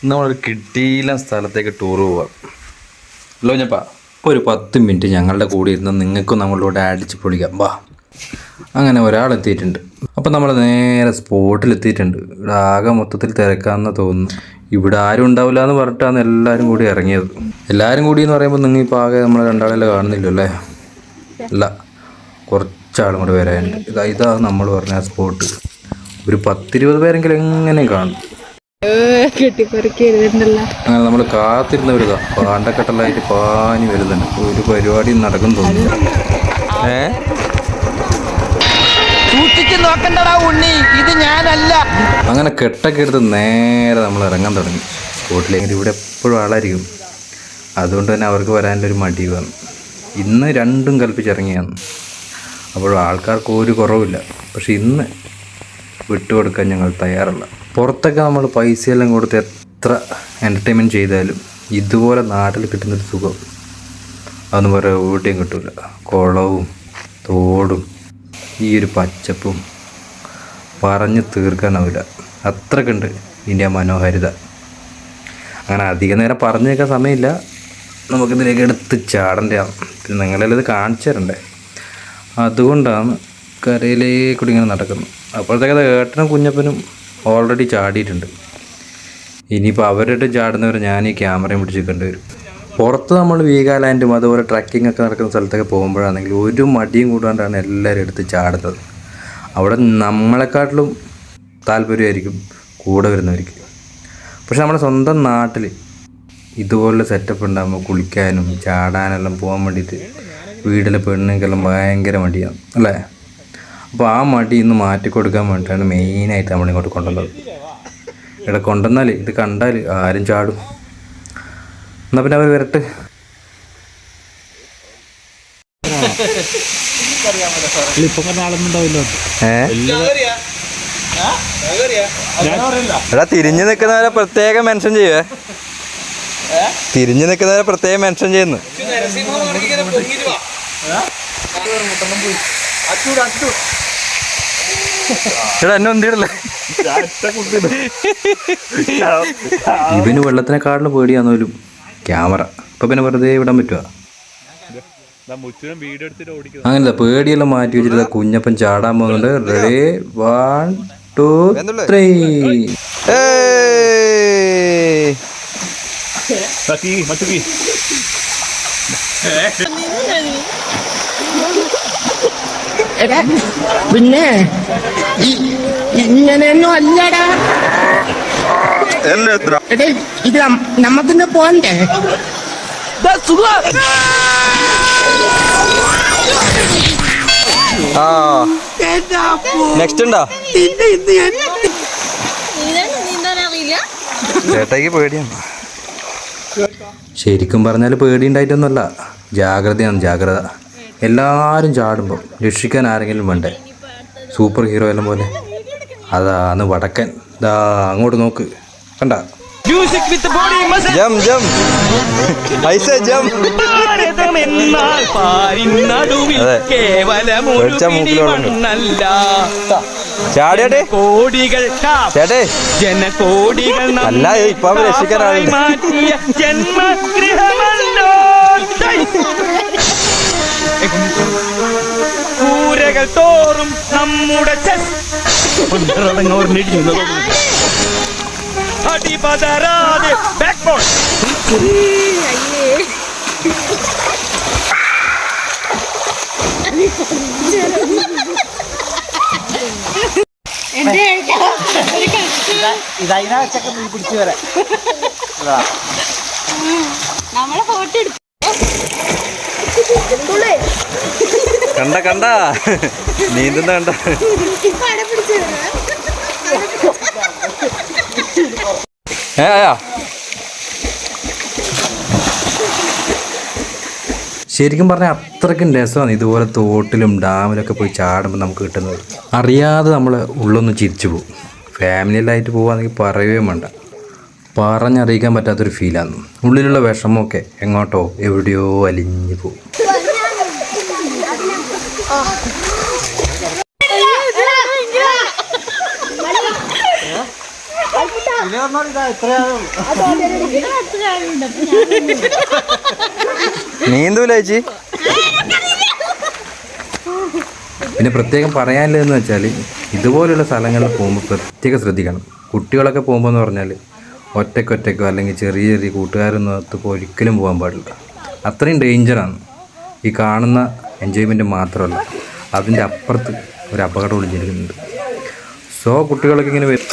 നമ്മളൊരു കിട്ടിയില്ല സ്ഥലത്തേക്ക് ടൂർ പോവാം. ഹലോ ഞപ്പാ, ഇപ്പോൾ ഒരു 10 മിനിറ്റ് ഞങ്ങളുടെ കൂടെ ഇരുന്ന് നിങ്ങൾക്കും നമ്മളോട് അടിച്ച് പൊളിക്കാം. വാ. അങ്ങനെ ഒരാളെത്തിയിട്ടുണ്ട്. അപ്പം നമ്മൾ നേരെ സ്പോട്ടിലെത്തിയിട്ടുണ്ട്. ഇവിടെ ആകെ മൊത്തത്തിൽ തിരക്കാമെന്ന് തോന്നുന്നു. ഇവിടെ ആരും ഉണ്ടാവില്ല എന്ന് പറഞ്ഞിട്ടാണ് എല്ലാവരും കൂടി ഇറങ്ങിയത്. എല്ലാവരും കൂടി എന്ന് പറയുമ്പോൾ നിങ്ങൾ ഇപ്പോൾ ആകെ നമ്മൾ രണ്ടാളല്ലേ കാണുന്നില്ലോ അല്ലേ? അല്ല, കുറച്ചാളും കൂടെ വരാനുണ്ട്. ഇതാ നമ്മൾ പറഞ്ഞ ആ സ്പോട്ട്. ഒരു 10-20 പേരെങ്കിലും എങ്ങനെ കാണും. അങ്ങനെ നമ്മൾ കാത്തിരുന്നവരിതാ പാണ്ടക്കെട്ടലായിട്ട് പാഞ്ഞു വരുന്നുണ്ട്. ഒരു പരിപാടി നടക്കും തോന്നുന്നു. അങ്ങനെ കെട്ടൊക്കെ എടുത്ത് നേരെ നമ്മൾ ഇറങ്ങാൻ തുടങ്ങി സ്പോട്ടിലേക്ക്. ഇവിടെ എപ്പോഴും ആളായിരിക്കും, അതുകൊണ്ട് തന്നെ അവർക്ക് വരാനൊരു മടി വന്നു. ഇന്ന് രണ്ടും കൽപ്പിച്ചിറങ്ങിയാണ്. അപ്പോൾ ആൾക്കാർക്ക് ഒരു കുറവില്ല. പക്ഷെ ഇന്ന് വിട്ടുകൊടുക്കാൻ ഞങ്ങൾ തയ്യാറല്ല. പുറത്തൊക്കെ നമ്മൾ പൈസയെല്ലാം കൊടുത്ത് എത്ര എൻ്റർടൈൻമെൻറ്റ് ചെയ്താലും ഇതുപോലെ നാട്ടിൽ കിട്ടുന്നൊരു സുഖം അതൊന്നും വേറെ എവിടെയും കിട്ടില്ല. കുളവും തോടും ഈ ഒരു പച്ചപ്പും പറഞ്ഞ് തീർക്കാനാവില്ല. അത്രക്കുണ്ട് ഇതിൻ്റെ ആ മനോഹാരിത. അങ്ങനെ അധികം നേരം പറഞ്ഞു കേൾക്കാൻ സമയമില്ല. നമുക്കിതിലേക്ക് എടുത്ത് ചാടേണ്ടതാണ്. പിന്നെ നിങ്ങളെല്ലാം ഇത് കാണിച്ചു തരണ്ടേ, അതുകൊണ്ടാണ് കരയിലേക്കൂടി ഇങ്ങനെ നടക്കുന്നത്. അപ്പോഴത്തേക്കത് ഏട്ടനും കുഞ്ഞപ്പനും ഓൾറെഡി ചാടിയിട്ടുണ്ട്. ഇനിയിപ്പോൾ അവരുടെ ചാടുന്നവരെ ഞാൻ ഈ ക്യാമറയും പിടിച്ചിരിക്കേണ്ടി വരും. പുറത്ത് നമ്മൾ വീഗാലാൻഡും അതുപോലെ ട്രക്കിംഗ് ഒക്കെ നടക്കുന്ന സ്ഥലത്തൊക്കെ പോകുമ്പോഴാണെങ്കിൽ ഒരു മടിയും കൂടാണ്ടാണ് എല്ലാവരും എടുത്ത് ചാടുന്നത്. അവിടെ നമ്മളെക്കാട്ടിലും താല്പര്യമായിരിക്കും കൂടെ വരുന്നവർക്ക്. പക്ഷെ നമ്മുടെ സ്വന്തം നാട്ടിൽ ഇതുപോലെ സെറ്റപ്പ് ഉണ്ടാകുമ്പോൾ കുളിക്കാനും ചാടാനെല്ലാം പോകാൻ വേണ്ടിയിട്ട് വീട്ടിലെ പെണ്ണുങ്ങൾക്കെല്ലാം ഭയങ്കര മടിയാണ് അല്ലേ? അപ്പോൾ ആ മടി ഇന്ന് മാറ്റിക്കൊടുക്കാൻ വേണ്ടിയിട്ടാണ് മെയിനായിട്ട് നമ്മളിങ്ങോട്ട് കൊണ്ടുവന്നത്. ഇവിടെ കൊണ്ടുവന്നാൽ ഇത് കണ്ടാൽ ആരും ചാടും. എന്നാൽ പിന്നെ അവർ വരട്ടെ. എടാ, തിരിഞ്ഞു നിൽക്കുന്നവരെ പ്രത്യേകം മെൻഷൻ ചെയ്യുവേ. തിരിഞ്ഞു നിൽക്കുന്നവരെ പ്രത്യേകം മെൻഷൻ ചെയ്യുന്നു. എടാ, എന്നെ ഒന്നിടല്ലേ. ഇവന് വെള്ളത്തിനെക്കാട്ടിലും പേടിയാന്നോലും ക്യാമറ. ഇപ്പൊ പിന്നെ വെറുതെ വിടാൻ പറ്റുക? അങ്ങനല്ല, പേടിയെല്ലാം മാറ്റി വെച്ചിട്ട് കുഞ്ഞപ്പൻ ചാടാൻ പോകുന്നുണ്ട്. റെഡി, 1 2 3. പിന്നെ ഇങ്ങനെയൊന്നും അല്ലടാ. ഇത് നമുക്കിന്ന് പോണ്ടേ? നെക്സ്റ്റ് ഉണ്ടോ? ചേട്ടായിക്ക് പേടിയാണ്. ശരിക്കും പറഞ്ഞാൽ പേടി ഉണ്ടായിട്ടൊന്നുമല്ല, ജാഗ്രതയാണ് ജാഗ്രത. എല്ലാവരും ചാടുമ്പോൾ രക്ഷിക്കാൻ ആരെങ്കിലും വേണ്ടേ? സൂപ്പർ ഹീറോ എല്ലാം പോലെ. അതാണ് വടക്കൻ. ദാ അങ്ങോട്ട് നോക്ക്, കണ്ട? ചാടിയാട്ടെ ചേട്ടേ, ജനകോടികൾ അല്ല ഇപ്പൊ രക്ഷിക്കാനാണ്. കൂരകൾ തോറും നമ്മുടെ അടിപതരാതെ ബാക്ക്ബോൺ. ഇതതിനൊക്കെ നീ പിടിച്ചു വരാം. നമ്മളെ ഫോട്ടോ എടുക്കും. കണ്ട കണ്ട നീന്തുന്ന കണ്ട. ശരിക്കും പറഞ്ഞാൽ അത്രയ്ക്കും രസമാണ് ഇതുപോലെ തോട്ടിലും ഡാമിലൊക്കെ പോയി ചാടുമ്പോൾ നമുക്ക് കിട്ടുന്നത്. അറിയാതെ നമ്മൾ ഉള്ളൊന്ന് ചിരിച്ചു പോകും. ഫാമിലിയിലായിട്ട് പോകുകയാണെങ്കിൽ പറയുകയും വേണ്ട, പറഞ്ഞറിയിക്കാൻ പറ്റാത്തൊരു ഫീലാണ്. ഉള്ളിലുള്ള വിഷമമൊക്കെ എങ്ങോട്ടോ എവിടെയോ അലിഞ്ഞു പോകും. നീന്തൂല ചേച്ചി. പിന്നെ പ്രത്യേകം പറയാനില്ലെന്ന് വെച്ചാൽ ഇതുപോലുള്ള സ്ഥലങ്ങളിൽ പോകുമ്പോൾ പ്രത്യേകം ശ്രദ്ധിക്കണം. കുട്ടികളൊക്കെ പോകുമ്പോൾ എന്ന് പറഞ്ഞാൽ ഒറ്റയ്ക്കോ അല്ലെങ്കിൽ ചെറിയ ചെറിയ കൂട്ടുകാരൊന്നും ഒത്തുമ്പോൾ ഒരിക്കലും പോകാൻ പാടില്ല. അത്രയും ഡേഞ്ചറാണ്. ഈ കാണുന്ന എൻജോയ്മെൻറ്റ് മാത്രമല്ല, അതിൻ്റെ അപ്പുറത്ത് ഒരു അപകടം ഒളിഞ്ഞിരിക്കുന്നുണ്ട്. സോ കുട്ടികളൊക്കെ ഇങ്ങനെ വരും.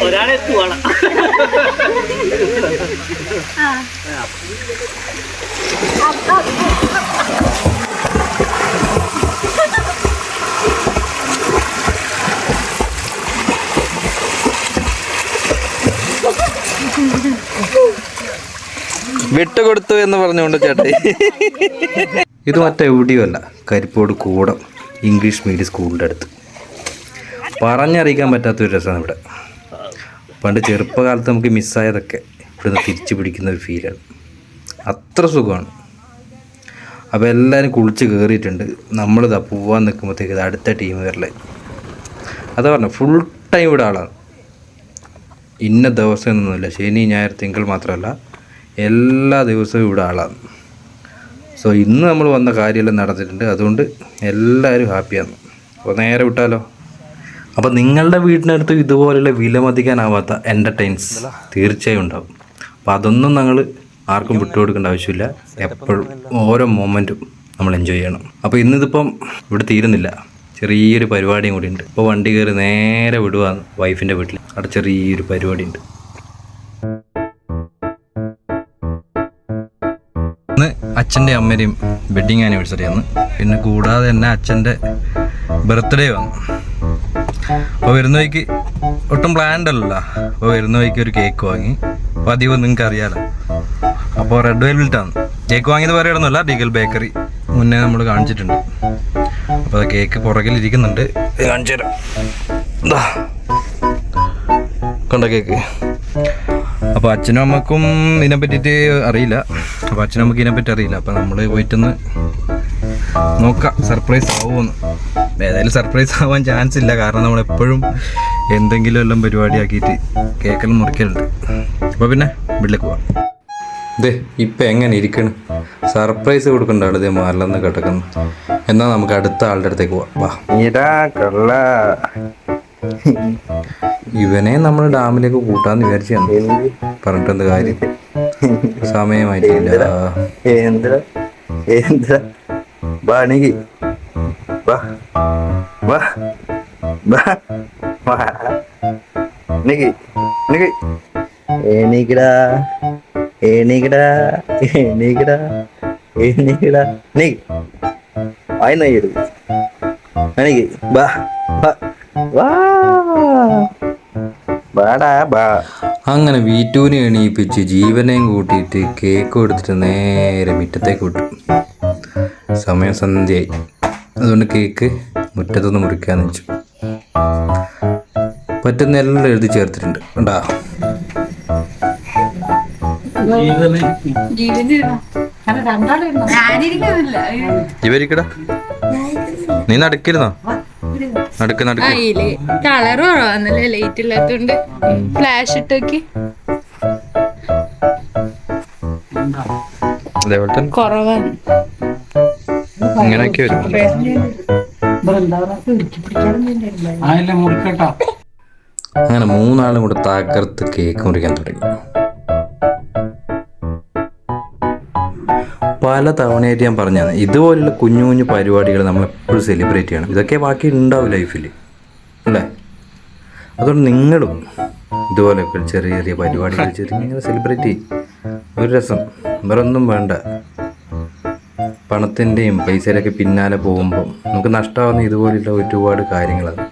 ഒരാളെത്തുവാണ്. വിട്ടുകൊടുത്തു എന്ന് പറഞ്ഞുകൊണ്ട് ചേട്ടായി. ഇത് മറ്റെവിടെയുമല്ല, കരിപ്പോട് കൂടം ഇംഗ്ലീഷ് മീഡിയം സ്കൂളിൻ്റെ അടുത്ത്. പറഞ്ഞറിയിക്കാൻ പറ്റാത്തൊരു രസമാണ് ഇവിടെ. പണ്ട് ചെറുപ്പകാലത്ത് നമുക്ക് മിസ്സായതൊക്കെ ഇവിടുന്ന് തിരിച്ചു പിടിക്കുന്ന ഒരു ഫീലാണ്. അത്ര സുഖമാണ്. അപ്പോൾ എല്ലാവരും കുളിച്ച് കയറിയിട്ടുണ്ട്. നമ്മളിതാ പോവാൻ നിൽക്കുമ്പോഴത്തേക്ക് ഇത് അടുത്ത ടീം വരലായി. അതാ പറഞ്ഞ ഫുൾ ടൈം ഇവിടെ ആളാണ്. ഇന്ന ദിവസം എന്നൊന്നുമില്ല, ശനി ഞായർ തിങ്കൾ മാത്രമല്ല, എല്ലാ ദിവസവും ഇവിടെ ആളാണ്. സോ ഇന്ന് നമ്മൾ വന്ന കാര്യമെല്ലാം നടന്നിട്ടുണ്ട്. അതുകൊണ്ട് എല്ലാവരും ഹാപ്പിയാണ്. അപ്പോൾ നേരെ വിട്ടാലോ. അപ്പോൾ നിങ്ങളുടെ വീടിനടുത്ത് ഇതുപോലെയുള്ള വിലമതിക്കാനാവാത്ത എൻ്റർടൈൻസ് തീർച്ചയായും ഉണ്ടാവും. അപ്പോൾ അതൊന്നും ഞങ്ങൾ ആർക്കും വിട്ടുകൊടുക്കേണ്ട ആവശ്യമില്ല. എപ്പോഴും ഓരോ മൊമെൻറ്റും നമ്മൾ എൻജോയ് ചെയ്യണം. അപ്പോൾ ഇന്നിതിപ്പം ഇവിടെ തീരുന്നില്ല, ചെറിയൊരു പരിപാടിയും കൂടി ഉണ്ട്. ഇപ്പോൾ വണ്ടി കയറി നേരെ വിടുവാന്ന് വൈഫിൻ്റെ വീട്ടിൽ. അവിടെ ചെറിയൊരു പരിപാടി ഉണ്ട്. ഇന്ന് അച്ഛൻ്റെ അമ്മയുടെയും വെഡ്ഡിങ് ആനിവേഴ്സറി ആണ്. പിന്നെ കൂടാതെ തന്നെ അച്ഛൻ്റെ ബർത്ത്ഡേ വന്നു. അപ്പോൾ വരുന്ന വഴിക്ക് ഒട്ടും പ്ലാൻഡ് അല്ലല്ലോ. അപ്പോൾ വരുന്ന വഴിക്ക് ഒരു കേക്ക് വാങ്ങി. പതിവ് നിങ്ങൾക്ക് അറിയാലോ. അപ്പോൾ റെഡ് വെൽവെറ്റാണ് കേക്ക് വാങ്ങിയത്. പറയണമെന്നല്ല, ഡീഗൽ ബേക്കറി മുന്നേ നമ്മൾ കാണിച്ചിട്ടുണ്ട്. അപ്പോൾ അത് കേക്ക് പുറകിലിരിക്കുന്നുണ്ട്, കാണിച്ചു തരാം. എന്താ കണ്ട കേക്ക്. അപ്പോൾ അച്ഛനും അമ്മക്കും ഇതിനെ പറ്റിയിട്ട് അറിയില്ല. അപ്പോൾ അച്ഛനും അമ്മക്ക് ഇതിനെപ്പറ്റി അറിയില്ല. അപ്പോൾ നമ്മൾ പോയിട്ടൊന്ന് നോക്കാം സർപ്രൈസ് ആവുമെന്ന്. ഏതായാലും സർപ്രൈസ് ആവാൻ ചാൻസ് ഇല്ല, കാരണം നമ്മളെപ്പോഴും എന്തെങ്കിലും എല്ലാം പരിപാടിയാക്കിയിട്ട് കേക്കെല്ലാം മുറിക്കലുണ്ട്. അപ്പോൾ പിന്നെ വീട്ടിലേക്ക് പോവാം. ഇതേ ഇപ്പം എങ്ങനെ ഇരിക്കണം, സർപ്രൈസ് കൊടുക്കേണ്ട ആൾ ഇതേ മാറില്ലെന്ന് കിടക്കുന്നു. എന്നാൽ നമുക്ക് അടുത്ത ആളുടെ അടുത്തേക്ക് പോവാം. ഇവനെ നമ്മൾ ഡാമിലേക്ക് കൂട്ടാന്ന് വിചാരിച്ചാണ്. പറഞ്ഞിട്ടെന്ത് കാര്യം, സമയമായിട്ടില്ല. അങ്ങനെ വീട്ടൂനെ എണീപ്പിച്ച് ജീവനെയും കൂട്ടിയിട്ട് കേക്ക് കൊടുത്തിട്ട് നേരെ മുറ്റത്തേക്ക് വിട്ടു. സമയം സന്ധ്യയായി. അതുകൊണ്ട് കേക്ക് മുറ്റത്തൊന്ന് മുറിക്കാന്ന് വെച്ചു. പറ്റുന്ന എല്ലാം എഴുതി ചേർത്തിട്ടുണ്ട്. കണ്ടാ ഇവരിക്കടാ, നീ നടക്കിരുന്നോ? നടക്ക് നടക്ക്. കളർ കുറവാന്നല്ലേ, ലൈറ്റ് ഇല്ലാത്തോണ്ട് ഫ്ലാഷ് ഇട്ടോക്കി. അതേപോലെ തന്നെ കുറവാണ്. ഇങ്ങനെയൊക്കെ വരും. അങ്ങനെ മൂന്നാളും കൂടെ തകർത്ത് കേക്ക് മുറിക്കാൻ തുടങ്ങി. പല തവണയായിട്ട് ഞാൻ പറഞ്ഞാണ്, ഇതുപോലുള്ള കുഞ്ഞു കുഞ്ഞു പരിപാടികൾ നമ്മളെപ്പോഴും സെലിബ്രേറ്റ് ചെയ്യണം. ഇതൊക്കെ ബാക്കി ഉണ്ടാവും ലൈഫിൽ, അല്ലേ? അതുകൊണ്ട് നിങ്ങളും ഇതുപോലെയൊക്കെ ചെറിയ ചെറിയ പരിപാടികൾ ചെറിയ സെലിബ്രേറ്റ് ചെയ്യും. ഒരു രസം, വേറെ ഒന്നും വേണ്ട. പണത്തിൻ്റെയും പൈസയുടെയൊക്കെ പിന്നാലെ പോകുമ്പോൾ നമുക്ക് നഷ്ടമാകുന്ന ഇതുപോലെയുള്ള ഒരുപാട് കാര്യങ്ങളാണ്.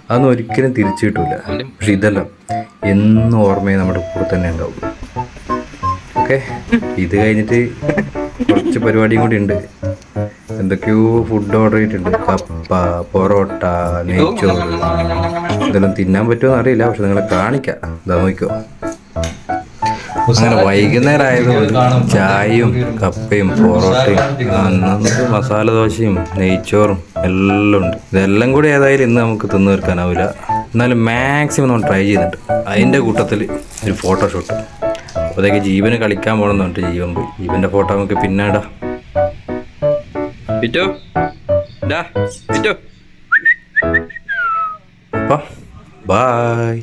അതൊന്നും ഒരിക്കലും തിരിച്ചു കിട്ടില്ല. പക്ഷെ ഇതെല്ലാം എന്നും ഓർമ്മയെ നമ്മുടെ കൂടെ തന്നെ ഉണ്ടാവും. ഓക്കെ, ഇത് കഴിഞ്ഞിട്ട് കുറച്ച് പരിപാടിയും കൂടി ഉണ്ട്. എന്തൊക്കെയോ ഫുഡ് ഓർഡർ ചെയ്തിട്ടുണ്ട്. കപ്പ, പൊറോട്ട, നെയ്ച്ചോറ്. ഇതെല്ലാം തിന്നാൻ പറ്റുമോ എന്നറിയില്ല, പക്ഷെ നിങ്ങളെ കാണിക്കാം. ഇതാ നോക്കിക്കോ. അങ്ങനെ വൈകുന്നേരം ആയതുകൊണ്ട് ചായയും കപ്പയും പൊറോട്ടയും അന്നത്തെ മസാല ദോശയും നെയ്ച്ചോറും എല്ലാം ഉണ്ട്. ഇതെല്ലാം കൂടി ഏതായാലും ഇന്ന് നമുക്ക് തിന്നു തീർക്കാനാവില്ല. എന്നാലും മാക്സിമം നമ്മൾ ട്രൈ ചെയ്യുന്നുണ്ട്. അതിൻ്റെ കൂട്ടത്തിൽ ഒരു ഫോട്ടോഷൂട്ട്. അപ്പോഴത്തേക്ക് ജീവന് കളിക്കാൻ പോകണമെന്ന് പറഞ്ഞിട്ട് ജീവൻ പോയി. ജീവൻ്റെ ഫോട്ടോ നമുക്ക് പിന്നെ ഇടാം. പിറ്റോ പിറ്റോ അപ്പം ബായ്.